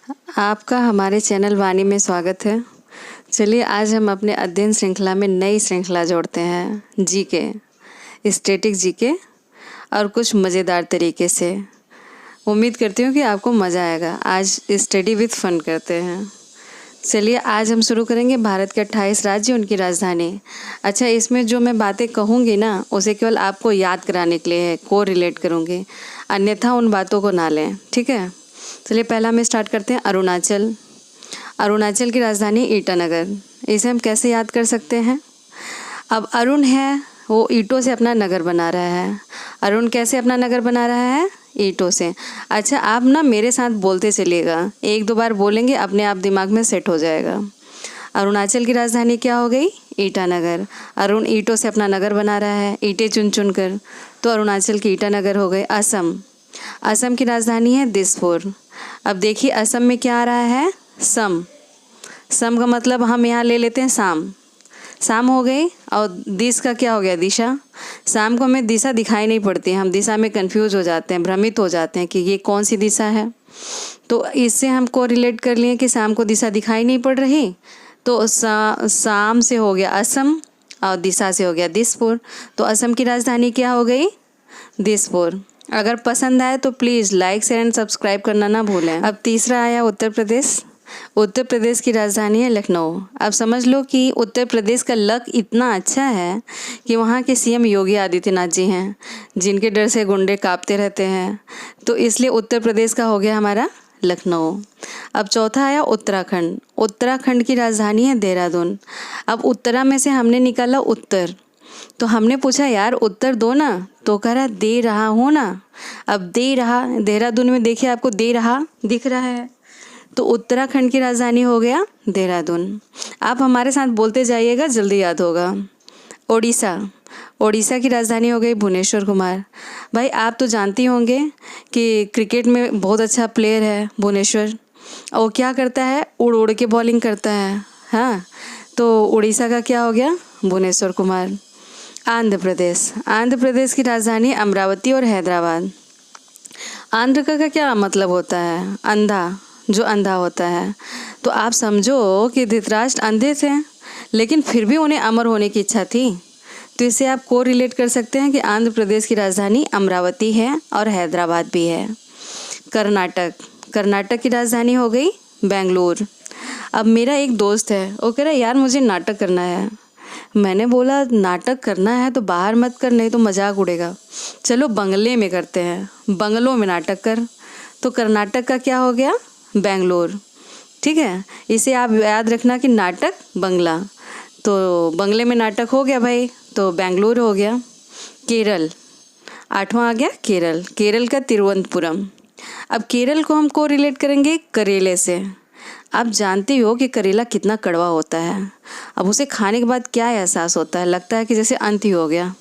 आपका हमारे चैनल वाणी में स्वागत है। चलिए आज हम अपने अध्ययन श्रृंखला में नई श्रृंखला जोड़ते हैं जीके, स्टैटिक जीके और कुछ मज़ेदार तरीके से। उम्मीद करती हूँ कि आपको मज़ा आएगा। आज स्टडी विथ फन करते हैं। चलिए आज हम शुरू करेंगे भारत के 28 राज्य उनकी राजधानी। अच्छा, इसमें जो मैं बातें कहूँगी ना उसे केवल आपको याद कराने के लिए है, को रिलेट करूँगी, अन्यथा उन बातों को ना लें, ठीक है। चलिए पहला हम स्टार्ट करते हैं अरुणाचल। अरुणाचल की राजधानी ईटानगर। इसे हम कैसे याद कर सकते हैं? अब अरुण है वो ईंटों से अपना नगर बना रहा है। अरुण कैसे अपना नगर बना रहा है? ईंटों से। अच्छा, आप ना मेरे साथ बोलते चलिएगा, एक दो बार बोलेंगे अपने आप दिमाग में सेट हो जाएगा। अरुणाचल की राजधानी क्या हो गई? ईटानगर। अरुण ईंटों से अपना नगर बना रहा है, ईंटें चुन चुन कर, तो अरुणाचल की ईटानगर हो गए। असम। असम की राजधानी है दिसपुर। अब देखिए असम में क्या आ रहा है? सम। सम का मतलब हम यहाँ ले लेते हैं शाम। शाम हो गई। और दिस का क्या हो गया? दिशा। शाम को हमें दिशा दिखाई नहीं पड़ती, हम दिशा में कंफ्यूज हो जाते हैं, भ्रमित हो जाते हैं कि ये कौन सी दिशा है। तो इससे हम को रिलेट कर लिए कि शाम को दिशा दिखाई नहीं पड़ रही, तो शाम से हो गया असम और दिशा से हो गया दिसपुर। तो असम की राजधानी क्या हो गई? दिसपुर। अगर पसंद आए तो please like share and subscribe करना ना भूलें। अब तीसरा आया उत्तर प्रदेश। उत्तर प्रदेश की राजधानी है लखनऊ। अब समझ लो कि उत्तर प्रदेश का लक इतना अच्छा है कि वहाँ के सीएम योगी आदित्यनाथ जी हैं, जिनके डर से गुंडे कांपते रहते हैं, तो इसलिए उत्तर प्रदेश का हो गया हमारा लखनऊ। अब चौथा आया उत्तराखंड। उत्तराखंड की राजधानी है देहरादून। अब उत्तरा में से हमने निकाला उत्तर, तो हमने पूछा यार उत्तर दो ना, तो कह रहा दे रहा हूँ ना। अब दे रहा, देहरादून में देखिए आपको दे रहा दिख रहा है, तो उत्तराखंड की राजधानी हो गया देहरादून। आप हमारे साथ बोलते जाइएगा, जल्दी याद होगा। ओडिशा। ओडिशा की राजधानी हो गई भुवनेश्वर कुमार। भाई आप तो जानती होंगे कि क्रिकेट में बहुत अच्छा प्लेयर है भुवनेश्वर, और वो क्या करता है? उड़ उड़ के बॉलिंग करता है। हाँ, तो उड़ीसा का क्या हो गया? भुवनेश्वर कुमार। आंध्र प्रदेश। आंध्र प्रदेश की राजधानी अमरावती और हैदराबाद। आंध्र का क्या मतलब होता है? अंधा, जो अंधा होता है। तो आप समझो कि धृतराष्ट्र अंधे थे, लेकिन फिर भी उन्हें अमर होने की इच्छा थी। तो इससे आप को रिलेट कर सकते हैं कि आंध्र प्रदेश की राजधानी अमरावती है और हैदराबाद भी है। कर्नाटक। कर्नाटक की राजधानी हो गई बेंगलुरु। अब मेरा एक दोस्त है, वो कह रहा है यार मुझे नाटक करना है। मैंने बोला नाटक करना है तो बाहर मत कर, नहीं तो मजाक उड़ेगा। चलो बंगले में करते हैं, बंगलों में नाटक कर। तो कर्नाटक का क्या हो गया? बेंगलोर। ठीक है, इसे आप याद रखना कि नाटक बंगला, तो बंगले में नाटक हो गया भाई, तो बेंगलोर हो गया। केरल। आठवां आ गया केरल। केरल का तिरुवनंतपुरम। अब केरल को हम को रिलेट करेंगे करेले से। आप जानते हो कि करेला कितना कड़वा होता है। अब उसे खाने के बाद क्या एहसास होता है? लगता है कि जैसे अंत ही हो गया।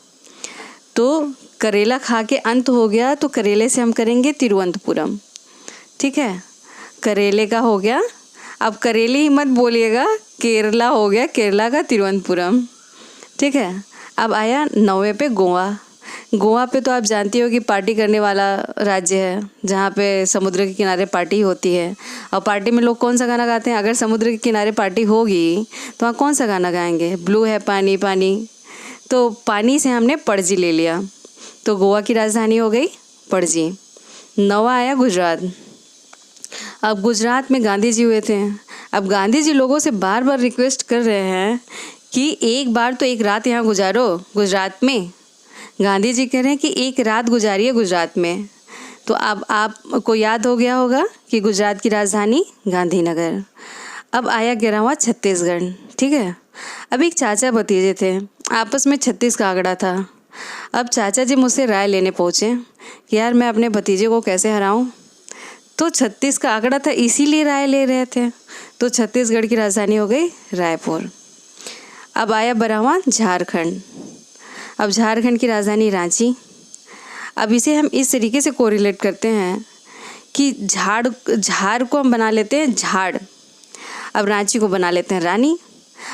तो करेला खा के अंत हो गया, तो करेले से हम करेंगे तिरुवनंतपुरम। ठीक है, करेले का हो गया। अब करेले ही मत बोलिएगा, केरला हो गया, केरला का तिरुवनंतपुरम। ठीक है, अब आया 9वें पे गोवा। गोवा पे तो आप जानती हो कि पार्टी करने वाला राज्य है, जहाँ पे समुद्र के किनारे पार्टी होती है। और पार्टी में लोग कौन सा गाना गाते हैं? अगर समुद्र के किनारे पार्टी होगी तो वहाँ कौन सा गाना गाएंगे? ब्लू है पानी पानी। तो पानी से हमने पणजी ले लिया, तो गोवा की राजधानी हो गई पणजी। 9वां आया गुजरात। अब गुजरात में गांधी जी हुए थे। अब गांधी जी लोगों से बार बार रिक्वेस्ट कर रहे हैं कि एक बार तो एक रात यहाँ गुजारो गुजरात में। गांधी जी कह रहे हैं कि एक रात गुजारिए गुजरात में। तो अब आपको याद हो गया होगा कि गुजरात की राजधानी गांधीनगर। अब आया 11वां छत्तीसगढ़। ठीक है, अब एक चाचा भतीजे थे, आपस में 36 का आंकड़ा था। अब चाचा जी मुझसे राय लेने पहुँचे कि यार मैं अपने भतीजे को कैसे हराऊं। तो 36 का आंकड़ा था, इसीलिए राय ले रहे थे। तो छत्तीसगढ़ की राजधानी हो गई रायपुर। अब आया 12वां झारखंड। अब झारखंड की राजधानी रांची। अब इसे हम इस तरीके से कोरिलेट करते हैं कि झाड़ को हम बना लेते हैं झाड़, अब रांची को बना लेते हैं रानी।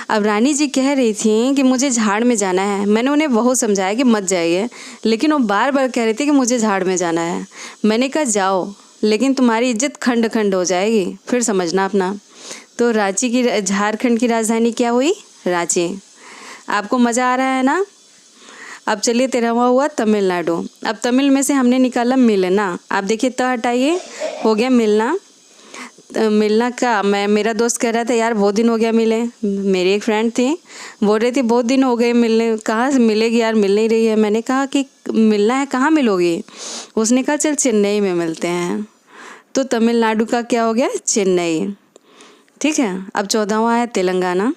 अब रानी जी कह रही थी कि मुझे झाड़ में जाना है। मैंने उन्हें बहुत समझाया कि मत जाइए, लेकिन वो बार बार कह रही थी कि मुझे झाड़ में जाना है। मैंने कहा जाओ, लेकिन तुम्हारी इज्जत खंड खंड हो जाएगी, फिर समझना अपना। तो रांची की, झारखंड की राजधानी क्या हुई? रांची। आपको मज़ा आ रहा है ना? अब चलिए 13वां हुआ तमिलनाडु। अब तमिल में से हमने निकाला मिलना। आप देखिए त हटाइए, हो गया मिलना। मिलना का मेरा दोस्त कह रहा था यार बहुत दिन हो गया मिले। मेरी एक फ्रेंड थी, बोल रही थी बहुत दिन हो गए मिलने, कहाँ से मिलेगी यार, मिल नहीं रही है। मैंने कहा कि मिलना है, कहाँ मिलोगी? उसने कहा चल चेन्नई में मिलते हैं। तो तमिलनाडु का क्या हो गया? चेन्नई। ठीक है। अब 14वां है तेलंगाना।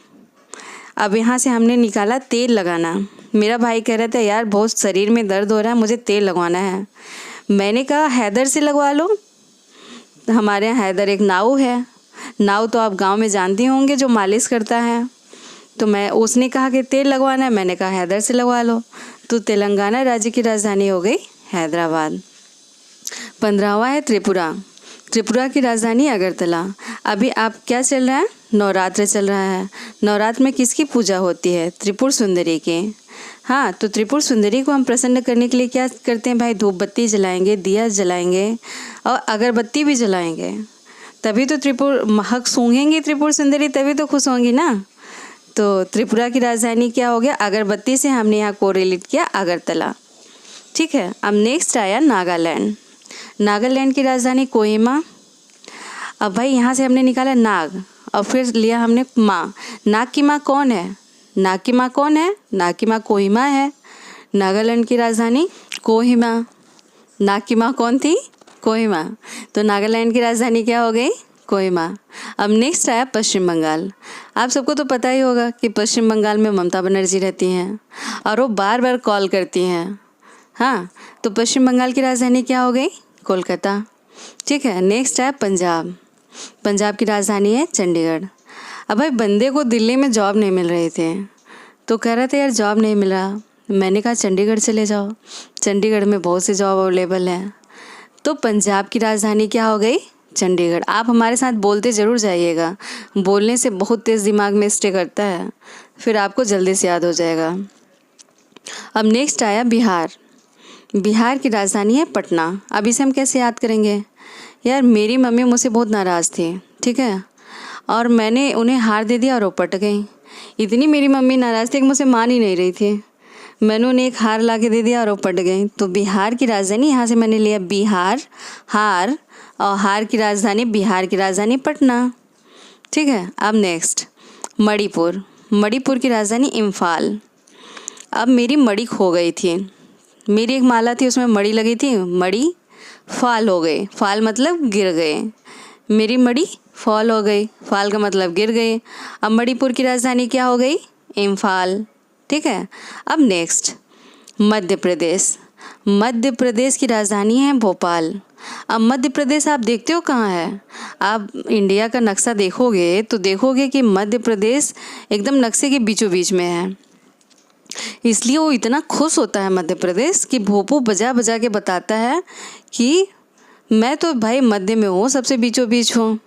अब यहाँ से हमने निकाला तेल लगाना। मेरा भाई कह रहा था यार बहुत शरीर में दर्द हो रहा है, मुझे तेल लगवाना है। मैंने कहा हैदर से लगवा लो। हमारे यहाँ हैदर एक नाऊ है। नाऊ तो आप गांव में जानते होंगे, जो मालिश करता है। तो उसने कहा कि तेल लगवाना है, मैंने कहा हैदर से लगवा लो। तो तेलंगाना राज्य की राजधानी हो गई हैदराबाद। 15वां है त्रिपुरा। त्रिपुरा की राजधानी अगरतला। अभी आप क्या चल रहा है? नवरात्र चल रहा है। नवरात्र में किसकी पूजा होती है? त्रिपुर सुंदरी की। हाँ, तो त्रिपुर सुंदरी को हम प्रसन्न करने के लिए क्या करते हैं भाई? धूप बत्ती जलाएंगे, दिया जलाएंगे और अगरबत्ती भी जलाएंगे। तभी तो त्रिपुर महक सूंघेंगी त्रिपुर सुंदरी, तभी तो खुश होंगी ना। तो त्रिपुरा की राजधानी क्या हो गया? अगरबत्ती से हमने यहाँ कोरिलेट किया अगरतला। ठीक है। अब नेक्स्ट आया नागालैंड। नागालैंड की राजधानी कोहिमा। अब भाई यहाँ से हमने निकाला नाग और फिर लिया हमने माँ। नाग की माँ कौन है? नाग की माँ कौन है? नाग की माँ कोहिमा है। नागालैंड की राजधानी कोहिमा। नाग की माँ कौन थी? कोहिमा। तो नागालैंड की राजधानी क्या हो गई? कोहिमा। अब नेक्स्ट आया पश्चिम बंगाल। आप सबको तो पता ही होगा कि पश्चिम बंगाल में ममता बनर्जी रहती हैं और वो बार बार कॉल करती हैं। हाँ, तो पश्चिम बंगाल की राजधानी क्या हो गई? कोलकाता। ठीक है। नेक्स्ट है पंजाब। पंजाब की राजधानी है चंडीगढ़। अब भाई बंदे को दिल्ली में जॉब नहीं मिल रही थी, तो कह रहा था यार जॉब नहीं मिल रहा। मैंने कहा चंडीगढ़ चले जाओ, चंडीगढ़ में बहुत से जॉब अवेलेबल हैं। तो पंजाब की राजधानी क्या हो गई? चंडीगढ़। आप हमारे साथ बोलते ज़रूर जाइएगा, बोलने से बहुत तेज़ दिमाग में स्टे करता है, फिर आपको जल्दी से याद हो जाएगा। अब नेक्स्ट आया बिहार। बिहार की राजधानी है पटना। अब इसे हम कैसे याद करेंगे? यार मेरी मम्मी मुझसे बहुत नाराज़ थी, ठीक है, और मैंने उन्हें हार दे दिया और वो पट गई। इतनी मेरी मम्मी नाराज़ थी कि मुझसे मान ही नहीं रही थी। मैंने उन्हें एक हार ला के दे दिया और वो पट गई। तो बिहार की राजधानी यहाँ से मैंने लिया बिहार, हार, और हार की राजधानी, बिहार की राजधानी पटना। ठीक है। अब नेक्स्ट मणिपुर। मणिपुर की राजधानी इम्फाल। अब मेरी मणि खो गई थी। मेरी एक माला थी, उसमें मणि लगी थी, मणि फाल हो गई। फाल मतलब गिर गए। मेरी मणि फॉल हो गई, फाल का मतलब गिर गई। अब मणिपुर की राजधानी क्या हो गई? इम्फाल। ठीक है। अब नेक्स्ट मध्य प्रदेश। मध्य प्रदेश की राजधानी है भोपाल। अब मध्य प्रदेश आप देखते हो कहाँ है? आप इंडिया का नक्शा देखोगे तो देखोगे कि मध्य प्रदेश एकदम नक्शे के बीचों बीच में है। इसलिए वो इतना खुश होता है मध्य प्रदेश कि भोपू बजा बजा के बताता है कि मैं तो भाई मध्य में हूँ, सबसे बीचों बीच हूँ।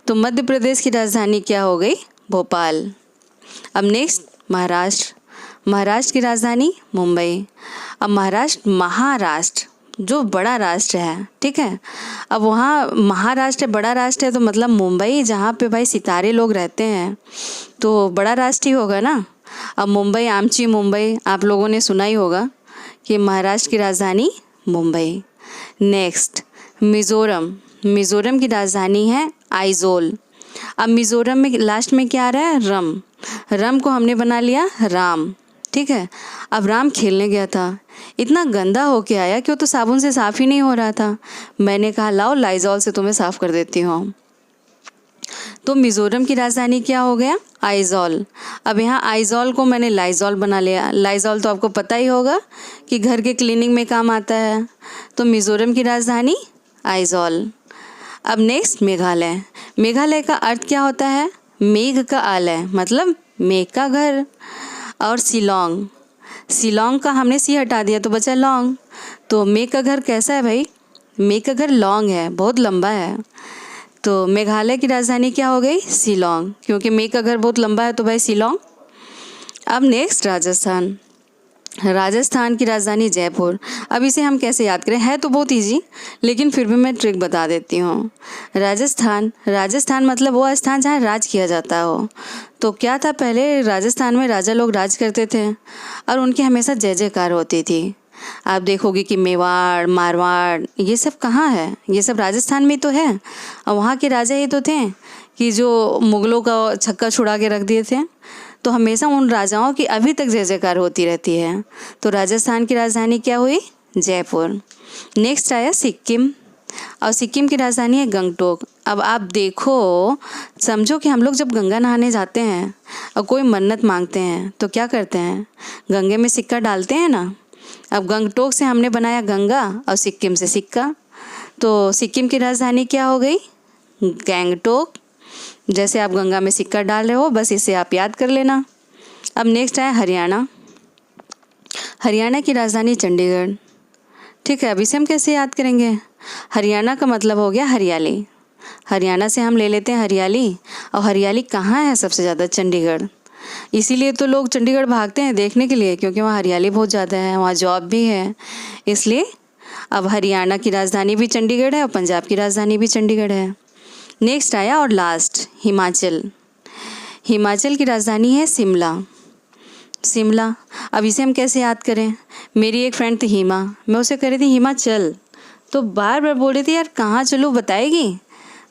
तो मध्य प्रदेश की राजधानी क्या हो गई? भोपाल। अब नेक्स्ट महाराष्ट्र। महाराष्ट्र की राजधानी मुंबई। अब महाराष्ट्र जो बड़ा राष्ट्र है, ठीक है। अब वहाँ महाराष्ट्र बड़ा राष्ट्र है तो मतलब मुंबई, जहाँ पे भाई सितारे लोग रहते हैं, तो बड़ा राष्ट्र ही होगा ना। अब मुंबई, आमची मुंबई, आप लोगों ने सुना ही होगा कि महाराष्ट्र की राजधानी मुंबई। नेक्स्ट मिज़ोरम। मिज़ोरम की राजधानी है आइजोल। अब मिज़ोरम में लास्ट में क्या आ रहा है? रम। रम को हमने बना लिया राम। ठीक है। अब राम खेलने गया था, इतना गंदा होके आया कि वो तो साबुन से साफ़ ही नहीं हो रहा था। मैंने कहा लाओ लाइजॉल से तुम्हें साफ़ कर देती हूँ। तो मिज़ोरम की राजधानी क्या हो गया? आइजॉल। अब यहाँ आइजॉल को मैंने लाइजॉल बना लिया। लाइजॉल तो आपको पता ही होगा कि घर के क्लीनिंग में काम आता है। तो मिज़ोरम की राजधानी आइजॉल। अब नेक्स्ट मेघालय। मेघालय का अर्थ क्या होता है? मेघ का आलय, मतलब मेघ का घर। और शिलोंग। शिलोंग का हमने सी हटा दिया तो बचा लौंग। तो मेघ का घर कैसा है भाई? मेघ का घर लौंग है, बहुत लंबा है। तो मेघालय की राजधानी क्या हो गई? शिलोंग, क्योंकि मेघ का घर बहुत लंबा है तो भाई शिलोंग। अब नेक्स्ट राजस्थान। राजस्थान की राजधानी जयपुर। अब इसे हम कैसे याद करें, है तो बहुत इजी, लेकिन फिर भी मैं ट्रिक बता देती हूँ। राजस्थान मतलब वो स्थान जहाँ राज किया जाता हो। तो क्या था, पहले राजस्थान में राजा लोग राज करते थे और उनकी हमेशा जय जयकार होती थी। आप देखोगे कि मेवाड़, मारवाड़, ये सब कहाँ है, ये सब राजस्थान में तो है। और वहाँ के राजा ही तो थे कि जो मुग़लों का छक्का छुड़ा के रख दिए थे। तो हमेशा उन राजाओं की अभी तक जय जयकार होती रहती है। तो राजस्थान की राजधानी क्या हुई, जयपुर। नेक्स्ट आया सिक्किम, और सिक्किम की राजधानी है गंगटोक। अब आप देखो, समझो कि हम लोग जब गंगा नहाने जाते हैं और कोई मन्नत मांगते हैं तो क्या करते हैं, गंगे में सिक्का डालते हैं ना। अब गंगटोक से हमने बनाया गंगा और सिक्किम से सिक्का, तो सिक्किम की राजधानी क्या हो गई, गंगटोक। जैसे आप गंगा में सिक्का डाल रहे हो, बस इसे आप याद कर लेना। अब नेक्स्ट है हरियाणा। हरियाणा की राजधानी चंडीगढ़। ठीक है, अब इसे हम कैसे याद करेंगे, हरियाणा का मतलब हो गया हरियाली। हरियाणा से हम ले लेते हैं हरियाली, और हरियाली कहाँ है सबसे ज़्यादा, चंडीगढ़। इसीलिए तो लोग चंडीगढ़ भागते हैं देखने के लिए, क्योंकि वहाँ हरियाली बहुत ज़्यादा है, वहाँ जॉब भी है इसलिए। अब हरियाणा की राजधानी भी चंडीगढ़ है और पंजाब की राजधानी भी चंडीगढ़ है। नेक्स्ट आया और लास्ट हिमाचल। हिमाचल की राजधानी है शिमला। अब इसे हम कैसे याद करें, मेरी एक फ्रेंड थी हिमा, मैं उसे कह रही थी हिमाचल, तो बार बार बोल रही थी यार कहाँ चलूँ बताएगी।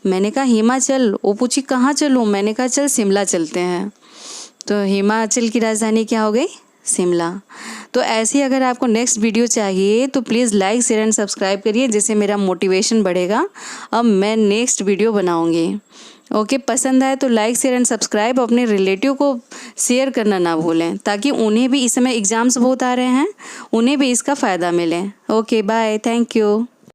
मैंने कहा हिमाचल, वो पूछी कहाँ चलूँ, मैंने कहा चल शिमला चलते हैं। तो हिमाचल की राजधानी क्या हो गई, शिमला। तो ऐसे ही अगर आपको नेक्स्ट वीडियो चाहिए तो please like, share and subscribe करिए, जिससे मेरा मोटिवेशन बढ़ेगा अब मैं नेक्स्ट वीडियो बनाऊंगी। ओके, पसंद आए तो लाइक, शेयर एंड सब्सक्राइब, अपने रिलेटिव को शेयर करना ना भूलें, ताकि उन्हें भी, इस समय एग्ज़ाम्स बहुत आ रहे हैं, उन्हें भी इसका फ़ायदा मिले। Okay bye, thank you.